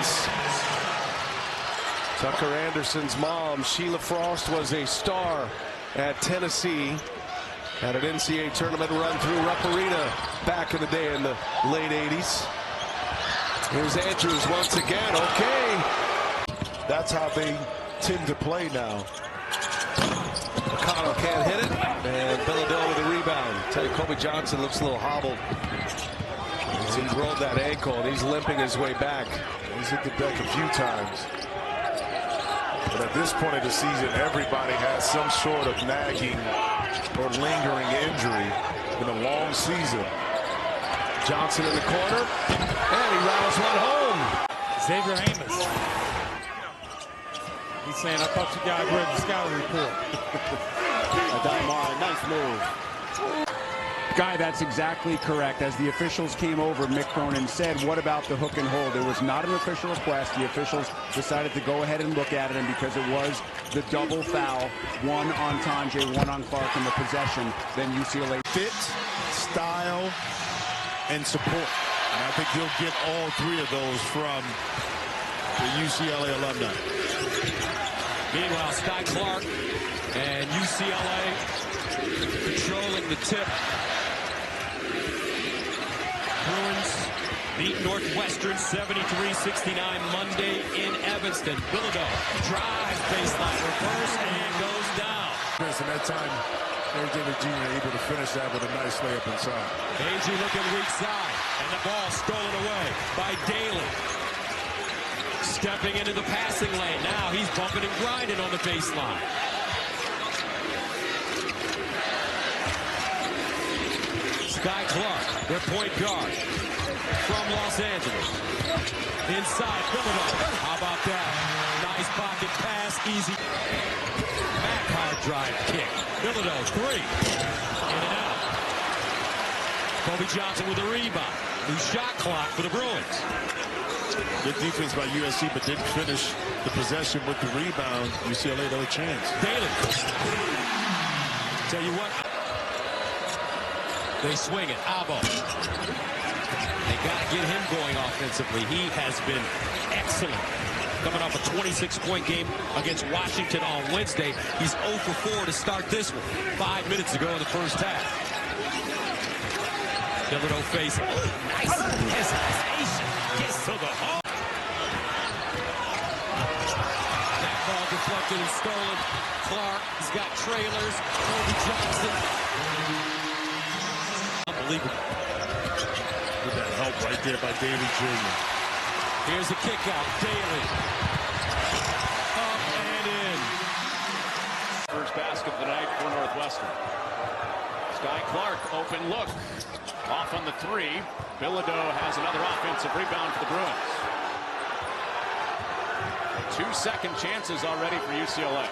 Anderson's. Tucker Anderson's mom, Sheila Frost, was a star at Tennessee at an NCAA tournament run through Rupp Arena back in the day in the late 80s. Here's Andrews once again. Okay. That's how they tend to play now. McConnell can't hit it, and Bilodeau with the rebound. Tell you, Kobe Johnson looks a little hobbled. He's rolled that ankle, and he's limping his way back. He's hit the deck a few times. But at this point of the season, everybody has some sort of nagging or lingering injury in a long season. Johnson in the corner, and he rounds one home. Xavier Amos. He's saying, I thought you guys read the scouting report. Nice move. Guy, that's exactly correct. As the officials came over, Mick Cronin said, what about the hook and hold? It was not an official request. The officials decided to go ahead and look at it, and because it was the double foul, one on Tanjay, one on Clark in the possession, then UCLA. Fit, style, and support. And I think he'll get all three of those from the UCLA alumni. Meanwhile, Skyy Clark and UCLA controlling the tip. Bruins beat Northwestern 73-69 Monday in Evanston. Bilodeau drives baseline, reverse, and goes down. And that time, Eric Davis Jr. able to finish that with a nice layup inside. AG looking weak side, and the ball stolen away by Daly. Stepping into the passing lane. Now he's bumping and grinding on the baseline. Skyy Clark, their point guard from Los Angeles. Inside, Bilodeau. How about that? Nice pocket pass, easy. Back hard drive kick. Bilodeau, three. In and out. Kobe Johnson with a rebound. New shot clock for the Bruins. Good defense by USC, but didn't finish the possession with the rebound. UCLA no chance. Daly. Tell you what. They swing it. Abo. They got to get him going offensively. He has been excellent. Coming off a 26-point game against Washington on Wednesday. He's 0 for 4 to start this one. 5 minutes ago in the first half. Bilodeau face. Oh, nice hesitation. Gets to the hole. That ball deflected and stolen. Clark, he's got trailers. Kobe Johnson. Unbelievable. With that help right there by Daly Jr. Here's the kick out. Daly. Up and in. First basket of the night for Northwestern. Skyy Clark, open look. Off on the three. Bilodeau has another offensive rebound for the Bruins. 2 second chances already for UCLA.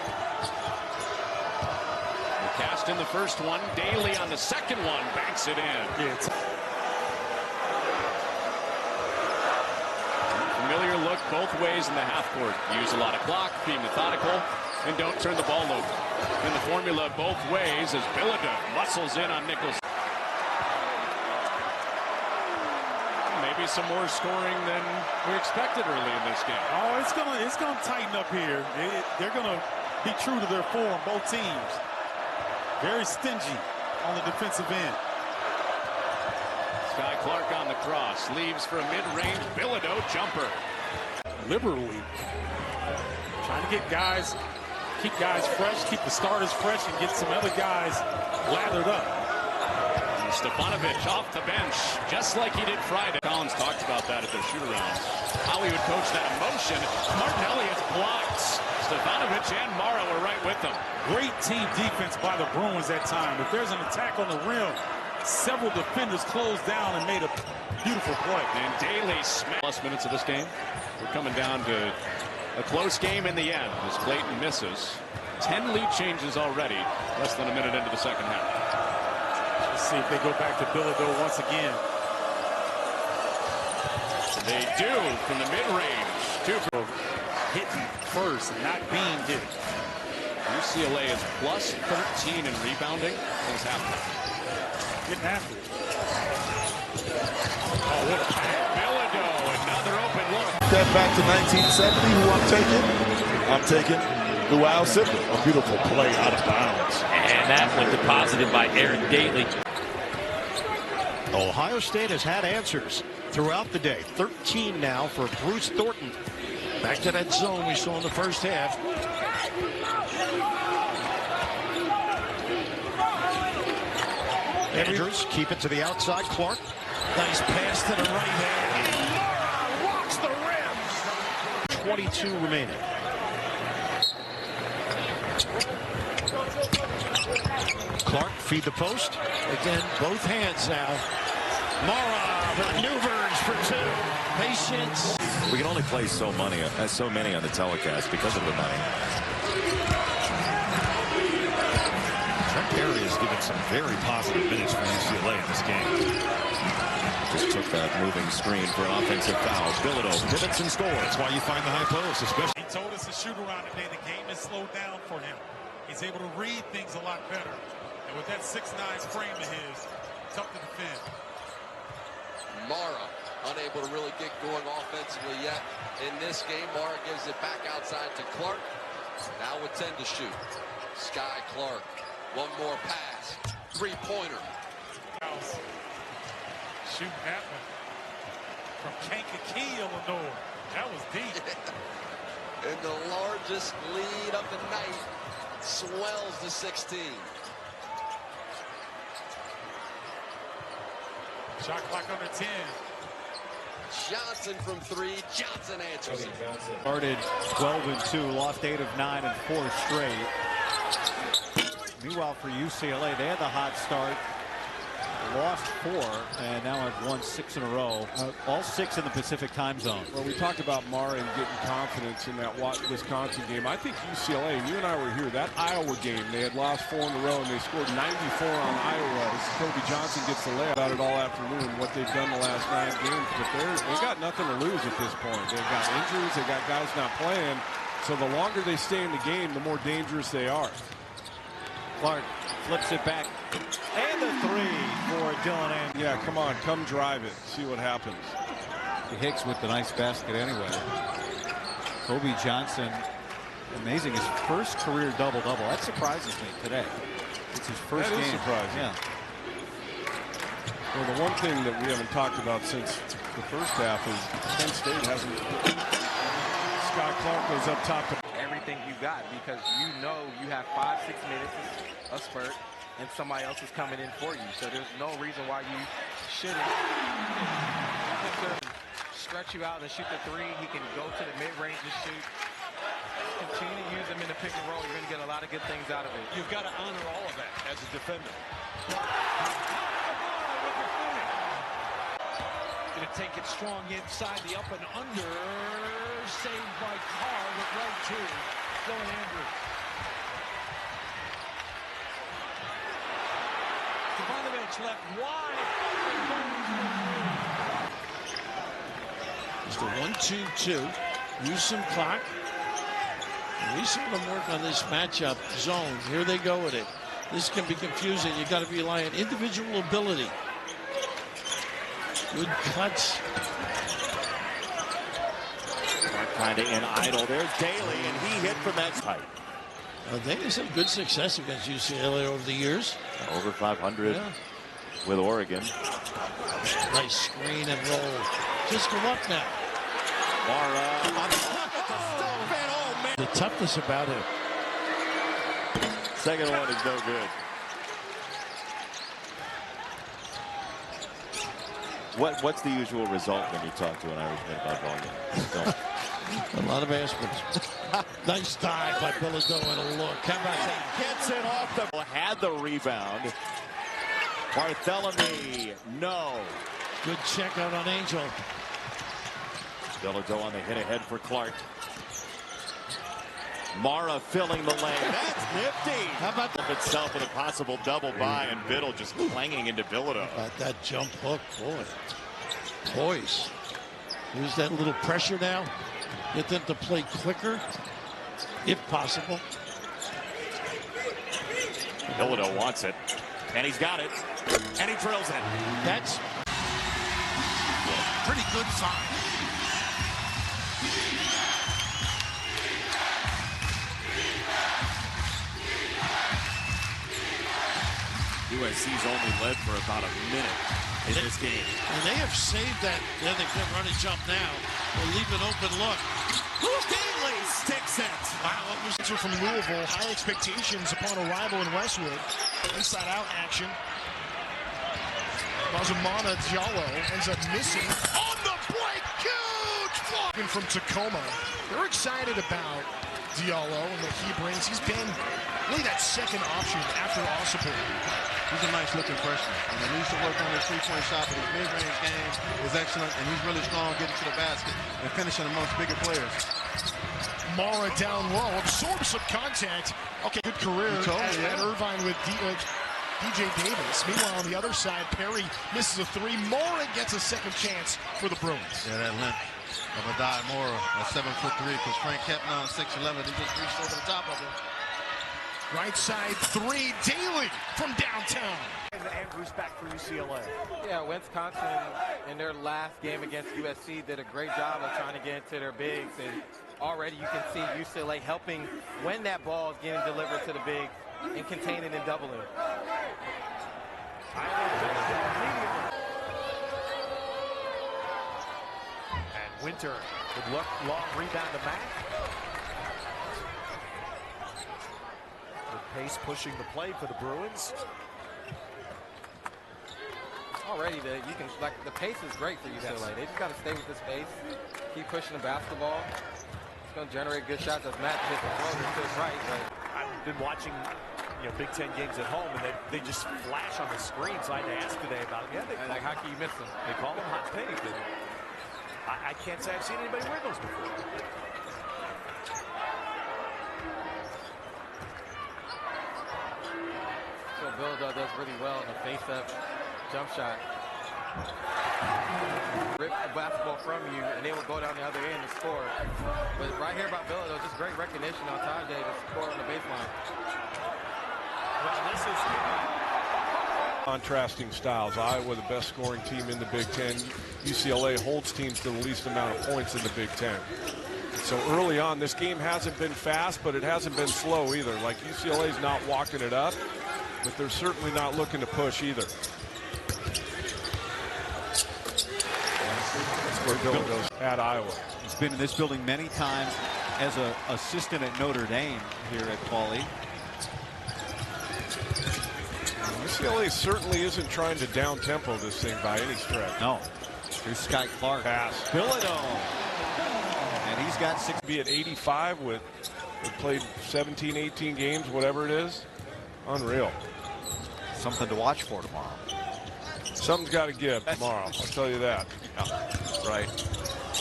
They cast in the first one. Daly on the second one banks it in. Familiar look both ways in the half court. Use a lot of clock, be methodical, and don't turn the ball over. And the formula both ways as Bilodeau muscles in on Nichols. Maybe some more scoring than we expected early in this game. Oh, it's gonna tighten up here. They're gonna be true to their form, both teams. Very stingy on the defensive end. Skyy Clark on the cross, leaves for a mid-range Bilodeau jumper. Liberally trying to get guys, keep guys fresh, keep the starters fresh, and get some other guys lathered up. Stefanovic off the bench, just like he did Friday. Collins talked about that at their shoot-around. How he would coach that emotion. Martin Elliott's blocks. Stefanovic and Morrow were right with them. Great team defense by the Bruins that time. If there's an attack on the rim, several defenders closed down and made a beautiful play. And Daly plus minutes of this game. We're coming down to a close game in the end as Clayton misses. 10 lead changes already, less than a minute into the second half. Let's see if they go back to Bilodeau once again. They do from the mid-range. Hitting first and not being hit. UCLA is plus 13 in rebounding since halftime. Getting after it. Oh, what a pass. Bilodeau, another open look. that back to 1970, who I'm taking Luau Sidley. A beautiful play out of bounds. And that one deposited by Aaron Daly. Ohio State has had answers throughout the day. 13 now for Bruce Thornton. Back to that zone we saw in the first half. Andrews keep it to the outside. Clark. Nice pass to the right hand. Walks the rim. 22 remaining. Clark feed the post. Again, both hands now. Mara maneuvers for two. Patience. We can only play so many on the telecast because of the money. Trent Perry has given some very positive minutes for UCLA in this game. Just took that moving screen for an offensive foul. Bilodeau pivots and scores. That's why you find the high post, especially. He told us to shoot around today. The game has slowed down for him. He's able to read things a lot better. And with that 6'9" frame of his, tough to defend. Mara unable to really get going offensively yet in this game. Mara gives it back outside to Clark. Now with 10 to shoot. Skyy Clark. One more pass. Three-pointer. Shoot that one from Kankakee, Illinois. That was deep. And the largest lead of the night swells to 16. Shot clock under 10. Johnson from three. Johnson answers. Started 12-2, lost 8 of 9 and 4 straight. Meanwhile, for UCLA, they had the hot start, lost 4, and now have won 6 in a row. All 6 in the Pacific time zone. Well, we talked about Mara and getting confidence in that Wisconsin game. I think UCLA, you and I were here, that Iowa game, they had lost 4 in a row, and they scored 94 on Iowa. As Kobe Johnson gets the layup about it all afternoon, what they've done the last 9 games. But they got nothing to lose at this point. They've got injuries, they got guys not playing. So the longer they stay in the game, the more dangerous they are. Clark flips it back. And the 3 for Dylan Andrews. Yeah, come on, come drive it. See what happens. Hicks with the nice basket anyway. Kobe Johnson, amazing. His first career double-double. That surprises me today. It's his first game. That is surprising. Yeah. Well, the one thing that we haven't talked about since the first half is Penn State hasn't. Skyy Clark goes up top to everything you got, because you know you have 5-6 minutes a spurt and somebody else is coming in for you, so there's no reason why you shouldn't. He can stretch you out and shoot the 3. He can go to the mid-range and shoot. Continue to use him in the pick and roll. You're going to get a lot of good things out of it. You've got to honor all of that as a defender. Going to take it strong inside the up and under. Saved by Carr with right 2. Dylan Andrews. Stefanovic left wide. It's the 1-2-2. Use some clock. And we saw them work on this matchup zone. Here they go with it. This can be confusing. You got to rely on individual ability. Good cuts. Kind of in idle. There's Daly, and he hit from that height. They had some good success against UCLA over the years. Over 500 with Oregon. Nice screen and roll. Just go up now. Mara. The toughness about him. Second one is no good. What's the usual result when you talk to an Irishman about volume? A lot of aspirants. Nice dive by Bilodeau and a look. How about that? Gets it off the... Had the rebound. Bartholomew, no. Good check out on Angel. Bilodeau on the hit ahead for Clark. Mara filling the lane. That's nifty. How about that? Itself with a possible double by, and Biddle just clanging into Bilodeau. How about that jump hook, boy. Poise. Use that little pressure now. Get them to play quicker, if possible. Bilodeau wants it, and he's got it, and he drills it. That's pretty good sign. USC's only led for about a minute in this game. And they have saved that. Yeah, they can run and jump now. They'll leave an open look. Daly sticks it. Wow, what was from Louisville? High expectations upon arrival in Westwood. Inside out action. Mazumana Diallo ends up missing on the break. Huge block from Tacoma. They're excited about Diallo and what he brings. He's been really that second option after Osipur. He's a nice looking freshman. And he needs to work on his three-point shot, but his mid-range game is excellent, and he's really strong getting to the basket and finishing amongst bigger players. Mara down low, absorbs some contact. Okay, good career at Irvine with DJ Davis. Meanwhile, on the other side, Perry misses a three. Mora gets a second chance for the Bruins. Yeah, that length of Adai Mora, a 7'3", because Frank Kepner, 6'11", he just reached over the top of him. Right side three, Daly from downtown. And Andrews back for UCLA. Yeah, Wisconsin in their last game against USC did a great job of trying to get into their bigs, and already you can see UCLA helping when that ball is getting delivered to the bigs and containing and doubling. And Winter with long rebound to Mack. Pace pushing the play for the Bruins. Already, the pace is great for UCLA. Yes. They just got to stay with this pace, keep pushing the basketball. It's going to generate good shots as Matt hits the floater to his right. But I've been watching, Big Ten games at home, and they just flash on the screen. So I had to ask today about it. Yeah, like how can you miss them? They call them hot pink. And I can't say I've seen anybody wear those before. Villador does really well in the face-up jump shot. Rip the basketball from you, and they will go down the other end and score. But right here about Villador, just great recognition on Tajay to score on the baseline. Well, this is contrasting styles. Iowa, the best scoring team in the Big Ten. UCLA holds teams to the least amount of points in the Big Ten. So early on, this game hasn't been fast, but it hasn't been slow either. Like UCLA's not walking it up, but they're certainly not looking to push either. That's where Bill goes at Iowa. He's been in this building many times as an assistant at Notre Dame here at Pauley. UCLA certainly isn't trying to down-tempo this thing by any stretch. No. Here's Skyy Clark. Pass. Villador. And he's got 6. Be at 85 with played 17, 18 games, whatever it is. Unreal. Something to watch for tomorrow. Something's got to give tomorrow. I'll tell you that. Yeah, right.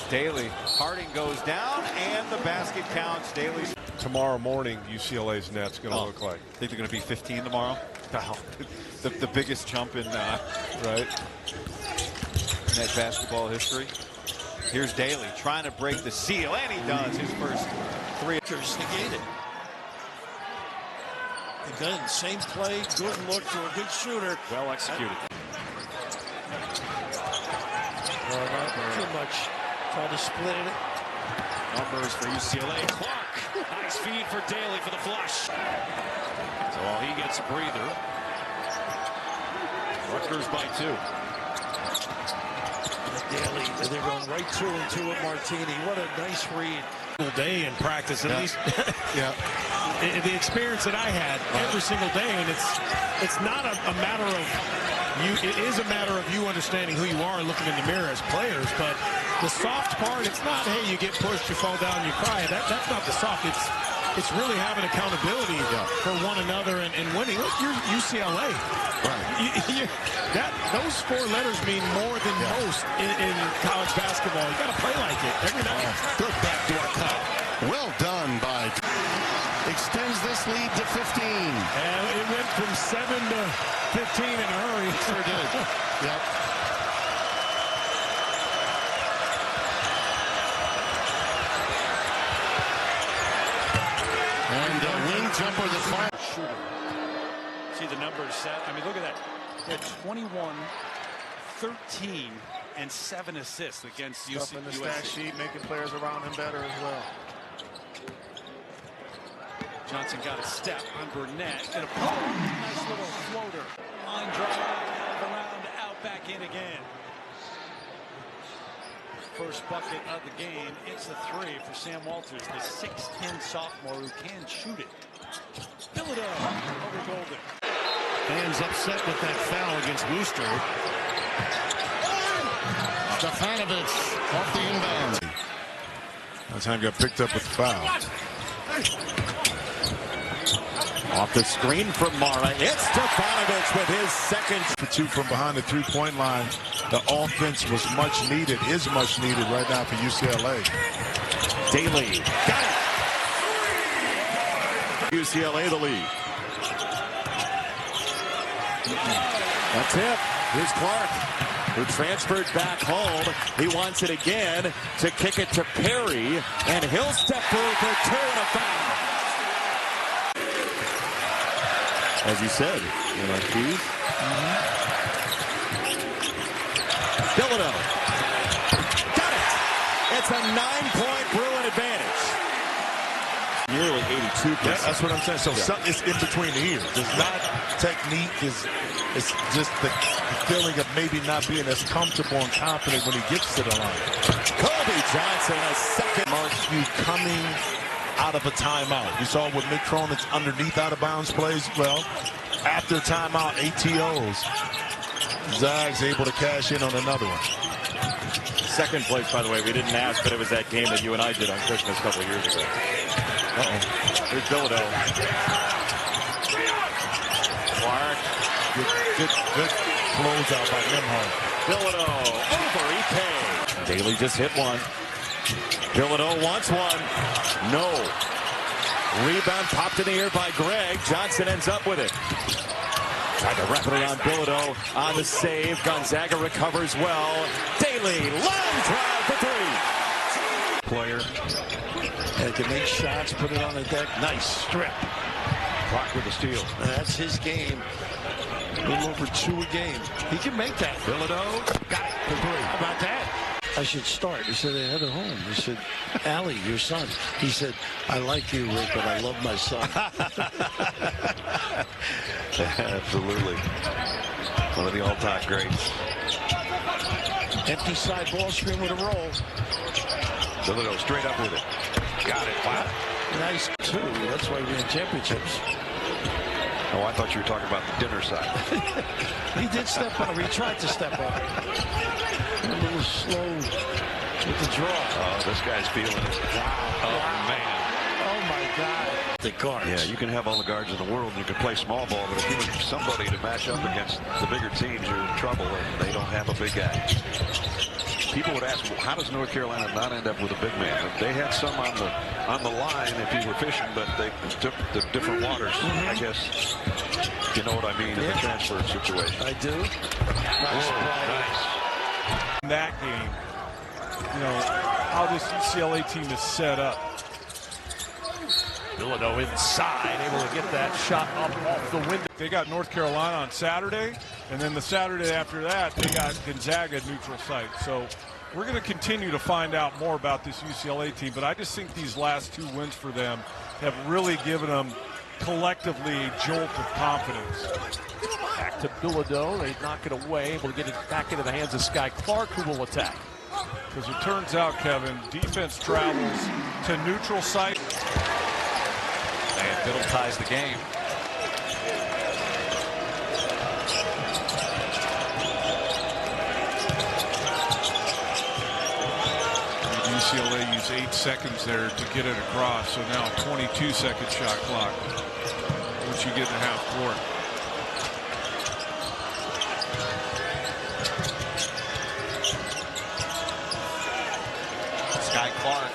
Daly. Harding goes down, and the basket counts. Daly's. Tomorrow morning, UCLA's net's going to look like. Think they're going to be 15 tomorrow? No. The biggest jump in right in that basketball history. Here's Daly trying to break the seal, and he does his first 3. Negated. Again, same play, good look for a good shooter. Well executed. Too much. Try to split it. Numbers for UCLA. Clark. Nice feed for Daly for the flush. So he gets a breather. Rutgers by 2. Daly, they're going right through and two with Martini. What a nice read. Day in practice, at least. Yeah. The experience that I had every single day, and it's not a matter of you. It is a matter of you understanding who you are and looking in the mirror as players. But the soft part, it's not, hey, you get pushed, you fall down, you cry. That's not the soft. It's really having accountability for one another and winning. Look, you're UCLA. Right. Those 4 letters mean more than most in college basketball. You got to play like it every night. Good backdoor cut. Well done by. Extends this lead to 15. And it went from 7 to 15 in a hurry. Sure did. Yep. And a wing jumper, the final shooter. See the numbers set. I mean, look at that. He had 21, 13, and 7 assists against Stuff in the stat sheet, making players around him better as well. Johnson got a step on Burnett. And nice little floater. On drive, around, out, back in again. First bucket of the game. It's a 3 for Sam Walters, the 6'10 sophomore who can shoot it. Philadelphia over Golden. Fans upset with that foul against Wooster. Stefanovic off the inbound. That time got picked up with the foul. Off the screen from Mara. It's Stefanovic with his second. For 2 from behind the three-point line. The offense was much needed, is much needed right now for UCLA. Daly got it. UCLA the lead. That's it. Here's Clark, who transferred back home. He wants it again to kick it to Perry, and he'll step through for 2 and a foul. As you said, you know, keys. Bilodeau. Got it. It's a 9-point Bruin advantage. Nearly 82%. Yeah, that's what I'm saying. So something is in between the ears. It's not technique. It's just the feeling of maybe not being as comfortable and confident when he gets to the line. Kobe Johnson, a second. Marks you coming out of a timeout. We saw with Mick Cronin's underneath out of bounds plays. Well, after timeout, ATOs. Zags able to cash in on another one. Second place, by the way, we didn't ask, but it was that game that you and I did on Christmas a couple of years ago. Here's Bilodeau. Clark. Good closeout by Nimhart. Bilodeau over Ike. Daly just hit one. Bilodeau wants one. No. Rebound popped in the air by Greg. Johnson ends up with it. Tried to wrap it around Bilodeau on the save. Gonzaga recovers well. Daly, long drive for 3. Player. And can make shots, put it on the deck. Nice strip. Clark with the steal. That's his game. A little over 2 a game. He can make that. Bilodeau got it for 3. How about that? I should start. He said, I had a home. He said, Allie, your son. He said, I like you, Rick, but I love my son. Absolutely. One of the all-time greats. Empty side ball screen with a roll. Bilodeau straight up with it. Got it. Wow. Nice, too. That's why we win championships. Oh, I thought you were talking about the dinner side. He did step up. He tried to step up. A little slow with the draw. Oh, this guy's feeling it. Wow. Oh, wow. man. Oh, my God. The guards. Yeah, you can have all the guards in the world and you can play small ball, but if you need somebody to match up against the bigger teams, you're in trouble, and they don't have a big guy. People would ask, well, how does North Carolina not end up with a big man? They had some on the line if you were fishing, but they took the different waters. I guess you know what I mean in the transfer situation. I do. Nice. In that game, you know, how this UCLA team is set up. Bilodeau inside, able to get that shot up off the window. They got North Carolina on Saturday, and then the Saturday after that, they got Gonzaga neutral site. So we're going to continue to find out more about this UCLA team, but I just think these last 2 wins for them have really given them collectively a jolt of confidence. Back to Bilodeau, they knock it away, able to get it back into the hands of Skyy Clark, who will attack. Because it turns out, Kevin, defense travels to neutral site. And Biddle ties the game. UCLA used 8 seconds there to get it across, so now 22-second shot clock once you get in half court. Skyy Clark.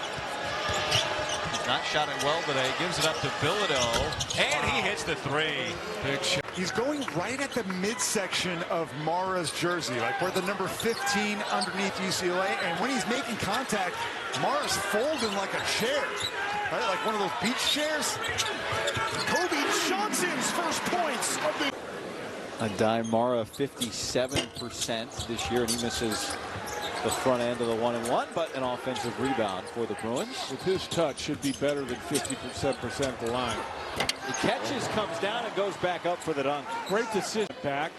He's not shot it well today. Gives it up to Bilodeau, and he hits the 3. Big shot. He's going right at the midsection of Mara's jersey, like where the number 15 underneath UCLA, and when he's making contact, Mara's folding like a chair, right? Like one of those beach chairs. Kobe Johnson's first points of the... A dime Mara 57% this year, and he misses the front end of the 1-and-1, but an offensive rebound for the Bruins. With his touch, should be better than 50% at the line. He catches, comes down, and goes back up for the dunk. Great decision. Back.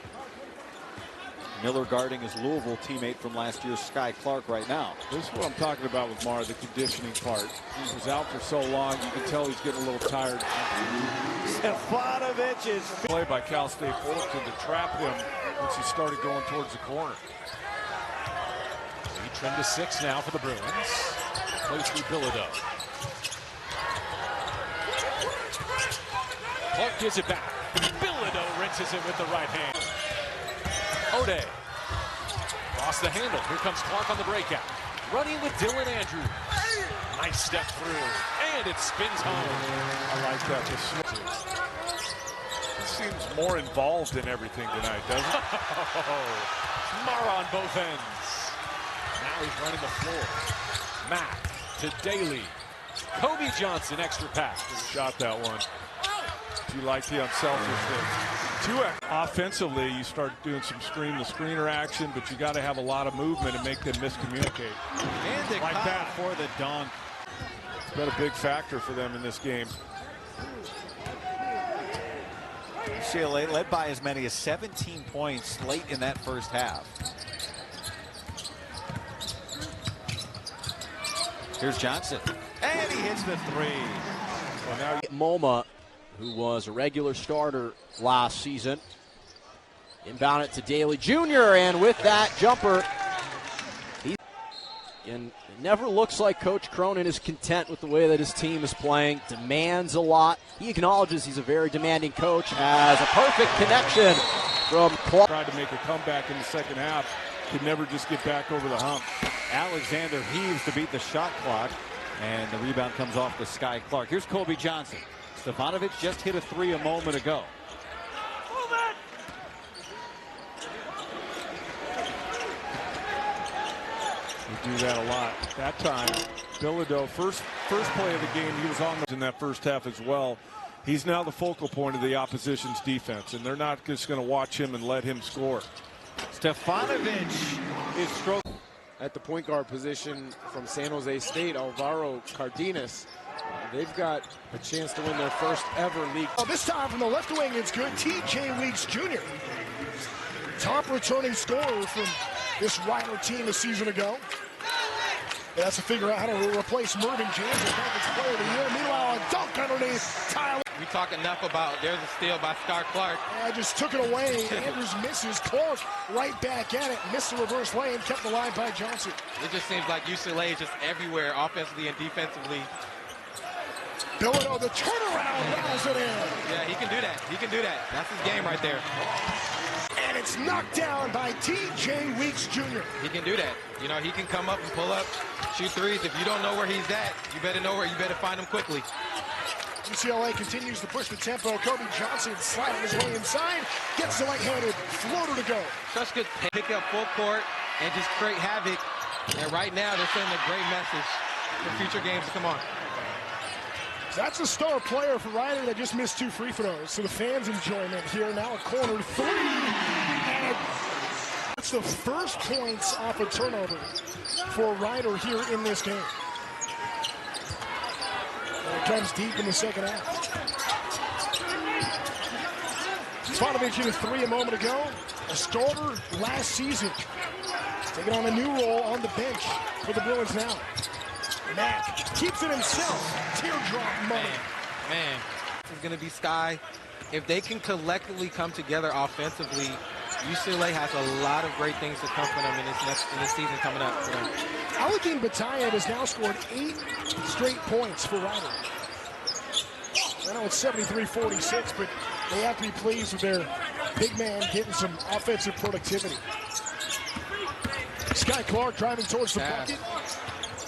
Miller guarding his Louisville teammate from last year, Skyy Clark, right now. This is what I'm talking about with Mar, the conditioning part. He was out for so long, you can tell he's getting a little tired. Stefanovic is play by Cal State Fullerton to trap him once he started going towards the corner. He trimmed to 6 now for the Bruins. Plays through Bilodeau. Clark gives it back. Bilodeau rinses it with the right hand. O'Day. Across the handle. Here comes Clark on the breakout. Running with Dylan Andrews. Nice step through. And it spins home. I like that. He seems more involved in everything tonight, doesn't he? Mara on both ends. Now he's running the floor. Mack to Daly. Kobe Johnson, extra pass. Shot that one. Do you like the unselfishness? Offensively, you start doing some screen-to-screener action, but you got to have a lot of movement and make them miscommunicate. And like that for the dunk. It's been a big factor for them in this game. UCLA led by as many as 17 points late in that first half. Here's Johnson, and he hits the 3. Well, now MoMA, who was a regular starter last season. Inbound it to Daly Jr., and with that jumper, and it never looks like Coach Cronin is content with the way that his team is playing, demands a lot. He acknowledges he's a very demanding coach, has a perfect connection from Clark. Tried to make a comeback in the second half, could never just get back over the hump. Alexander heaves to beat the shot clock, and the rebound comes off to Skyy Clark. Here's Kobe Johnson. Stefanovic just hit a 3 a moment ago. We do that a lot. That time, Bilodeau, first play of the game, he was on in that first half as well. He's now the focal point of the opposition's defense, and they're not just going to watch him and let him score. Stefanovic is stroking. At the point guard position from San Jose State, Alvaro Cardenas. They've got a chance to win their first ever league. Oh, this time from the left wing, it's good. TJ Weeks Jr., top returning scorer from this Rider team a season ago. He has to figure out how to replace Mervyn James as Conference Player of the Year. Meanwhile, a dunk underneath Tyler. We talk enough about there's a steal by Skyy Clark. I just took it away. Andrews misses. Clark right back at it. Missed the reverse lane. Kept the line by Johnson. It just seems like UCLA is just everywhere, offensively and defensively. Bilodeau, the turnaround, dials it in. Yeah, he can do that. He can do that. That's his game right there. And it's knocked down by TJ Weeks Jr. He can do that. You know, he can come up and pull up, shoot threes. If you don't know where he's at, you better know where. You better find him quickly. UCLA continues to push the tempo. Kobe Johnson sliding his way inside. Gets the right-handed floater to go. Such good pick up full court and just create havoc. And right now, they're sending a great message for future games to come on. That's a star player for Rider that just missed 2 free throws. So the fans' enjoyment here. Now a corner 3. And that's the first points off a turnover for Rider here in this game. And it comes deep in the second half. Stefanovic hit a 3 a moment ago. A starter last season. Taking on a new role on the bench for the Bruins now. Mack keeps it himself. Teardrop money. Man, this is going to be Skyy. If they can collectively come together offensively, UCLA has a lot of great things to come for them in this season coming up for them. Aladdin Batayev has now scored 8 straight points for Rider. I know it's 73-46, but they have to be pleased with their big man getting some offensive productivity. Skyy Clark driving towards the bucket.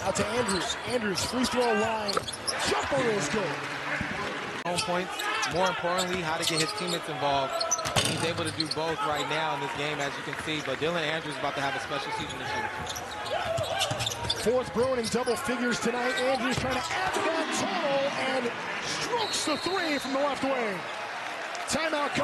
Out to Andrews. Andrews, free throw line. Jumper is good. Home points. More importantly, how to get his teammates involved. He's able to do both right now in this game, as you can see. But Dylan Andrews is about to have a special season this year. 4th Bruin in double figures tonight. Andrews trying to add to that total and strokes the 3 from the left wing. Timeout.